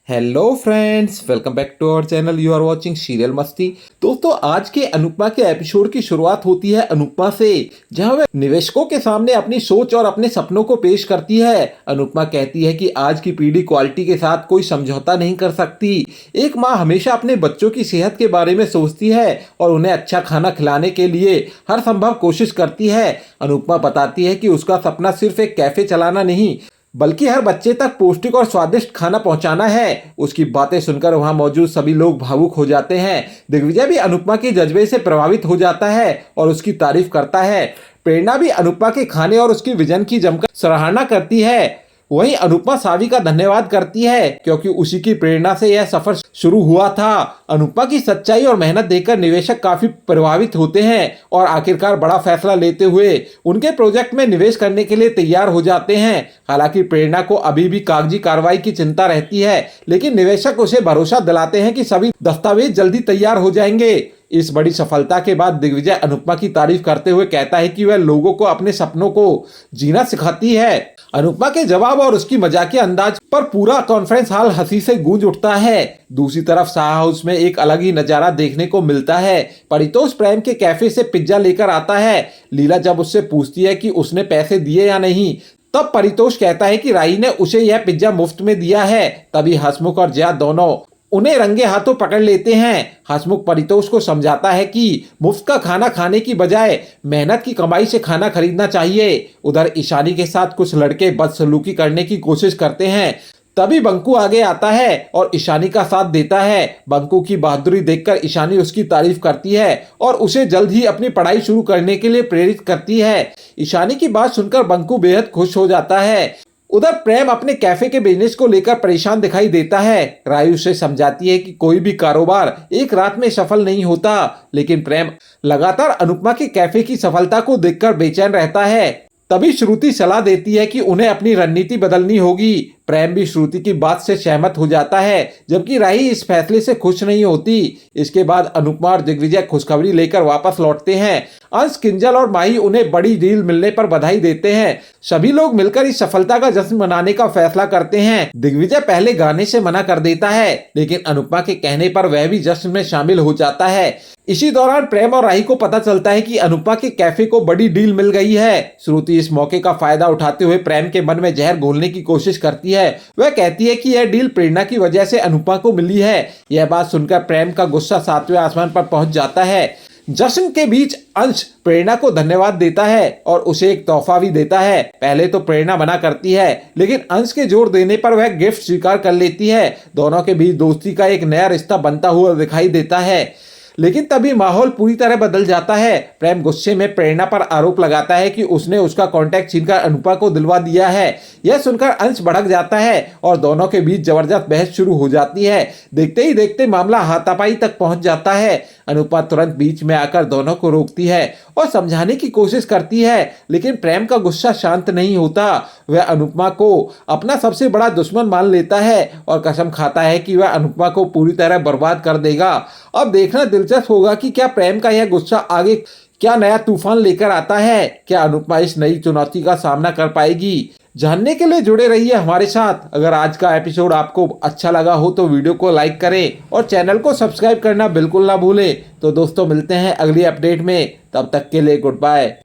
Hello friends, welcome back to our channel. You are watching serial Masti. दोस्तों, आज के अनुपमा के एपिसोड की शुरुआत होती है अनुपमा से, जहां वह निवेशकों के सामने अपनी सोच और अपने सपनों को पेश करती है। अनुपमा कहती है कि आज की पीढ़ी क्वालिटी के साथ कोई समझौता नहीं कर सकती। एक माँ हमेशा अपने बच्चों की सेहत के बारे में सोचती है और उन्हें अच्छा खाना खिलाने के लिए हर संभव कोशिश करती है। अनुपमा बताती है कि उसका सपना सिर्फ एक कैफे चलाना नहीं, बल्कि हर बच्चे तक पौष्टिक और स्वादिष्ट खाना पहुंचाना है। उसकी बातें सुनकर वहां मौजूद सभी लोग भावुक हो जाते हैं। दिग्विजय भी अनुपमा के जज्बे से प्रभावित हो जाता है और उसकी तारीफ करता है। प्रेरणा भी अनुपमा के खाने और उसकी विजन की जमकर सराहना करती है। वहीं अनुपमा सावी का धन्यवाद करती है, क्योंकि उसी की प्रेरणा से यह सफर शुरू हुआ था। अनुपमा की सच्चाई और मेहनत देखकर निवेशक काफी प्रभावित होते हैं और आखिरकार बड़ा फैसला लेते हुए उनके प्रोजेक्ट में निवेश करने के लिए तैयार हो जाते हैं। हालांकि प्रेरणा को अभी भी कागजी कार्रवाई की चिंता रहती है, लेकिन निवेशक उसे भरोसा दिलाते हैं कि सभी दस्तावेज जल्दी तैयार हो जाएंगे। इस बड़ी सफलता के बाद दिग्विजय अनुपमा की तारीफ करते हुए कहता है कि वह लोगों को अपने सपनों को जीना सिखाती है। अनुपमा के जवाब और उसकी मजाकिया अंदाज पर पूरा कॉन्फ्रेंस हॉल हंसी से गूंज उठता है। दूसरी तरफ शाह हाउस में एक अलग ही नजारा देखने को मिलता है। परितोष प्रेम के कैफे से पिज्जा लेकर आता है। लीला जब उससे पूछती है कि उसने पैसे दिए या नहीं, तब परितोष कहता है कि राही ने उसे यह पिज्जा मुफ्त में दिया है। तभी हसमुख और जया दोनों उन्हें रंगे हाथों पकड़ लेते हैं। हसमुख परितोष को समझाता है कि मुफ्त का खाना खाने की बजाय मेहनत की कमाई से खाना खरीदना चाहिए। उधर ईशानी के साथ कुछ लड़के बदसलूकी करने की कोशिश करते हैं। तभी बंकू आगे आता है और ईशानी का साथ देता है। बंकू की बहादुरी देखकर ईशानी उसकी तारीफ करती है और उसे जल्द ही अपनी पढ़ाई शुरू करने के लिए प्रेरित करती है। ईशानी की बात सुनकर बंकू बेहद खुश हो जाता है। उधर प्रेम अपने कैफे के बिजनेस को लेकर परेशान दिखाई देता है। रायु उसे समझाती है कि कोई भी कारोबार एक रात में सफल नहीं होता, लेकिन प्रेम लगातार अनुपमा के कैफे की सफलता को देखकर बेचैन रहता है। तभी श्रुति सलाह देती है कि उन्हें अपनी रणनीति बदलनी होगी। प्रेम भी श्रुति की बात से सहमत हो जाता है, जबकि राही इस फैसले से खुश नहीं होती। इसके बाद अनुपमा और दिग्विजय खुशखबरी लेकर वापस लौटते हैं। अंश, किंजल और माही उन्हें बड़ी डील मिलने पर बधाई देते हैं। सभी लोग मिलकर इस सफलता का जश्न मनाने का फैसला करते हैं। दिग्विजय पहले गाने से मना कर देता है, लेकिन अनुपमा के कहने पर वह भी जश्न में शामिल हो जाता है। इसी दौरान प्रेम और राही को पता चलता है कि अनुपमा के कैफे को बड़ी डील मिल गई है। श्रुति इस मौके का फायदा उठाते हुए प्रेम के मन में जहर घोलने की कोशिश करती है। वह कहती है कि यह डील प्रेरणा की वजह से अनुपमा को मिली है। यह बात सुनकर प्रेम का गुस्सा 7वें आसमान पर पहुंच जाता है। जश्न के बीच अंश प्रेरणा को धन्यवाद देता है और उसे एक तोहफा भी देता है। पहले तो प्रेरणा मना करती है, लेकिन अंश के जोर देने पर वह गिफ्ट स्वीकार कर लेती है। दोनों के बीच दोस्ती का एक नया रिश्ता बनता हुआ दिखाई देता है। लेकिन तभी माहौल पूरी तरह बदल जाता है। प्रेम गुस्से में प्रेरणा पर आरोप लगाता है कि उसने उसका कांटेक्ट छीनकर अनुपमा को दिलवा दिया है। यह सुनकर अंश भड़क जाता है और दोनों के बीच जबरदस्त बहस शुरू हो जाती है। देखते ही देखते मामला हाथापाई तक पहुंच जाता है। अनुपमा तुरंत बीच में आकर दोनों को रोकती है और समझाने की कोशिश करती है, लेकिन प्रेम का गुस्सा शांत नहीं होता। वह अनुपमा को अपना सबसे बड़ा दुश्मन मान लेता है और कसम खाता है कि वह अनुपमा को पूरी तरह बर्बाद कर देगा। अब देखना दिलचस्प होगा कि क्या प्रेम का यह गुस्सा आगे क्या नया तूफान लेकर आता है। क्या अनुपमा इस नई चुनौती का सामना कर पाएगी? जानने के लिए जुड़े रहिए हमारे साथ। अगर आज का एपिसोड आपको अच्छा लगा हो तो वीडियो को लाइक करें और चैनल को सब्सक्राइब करना बिल्कुल ना भूलें। तो दोस्तों, मिलते हैं अगली अपडेट में। तब तक के लिए गुड बाय।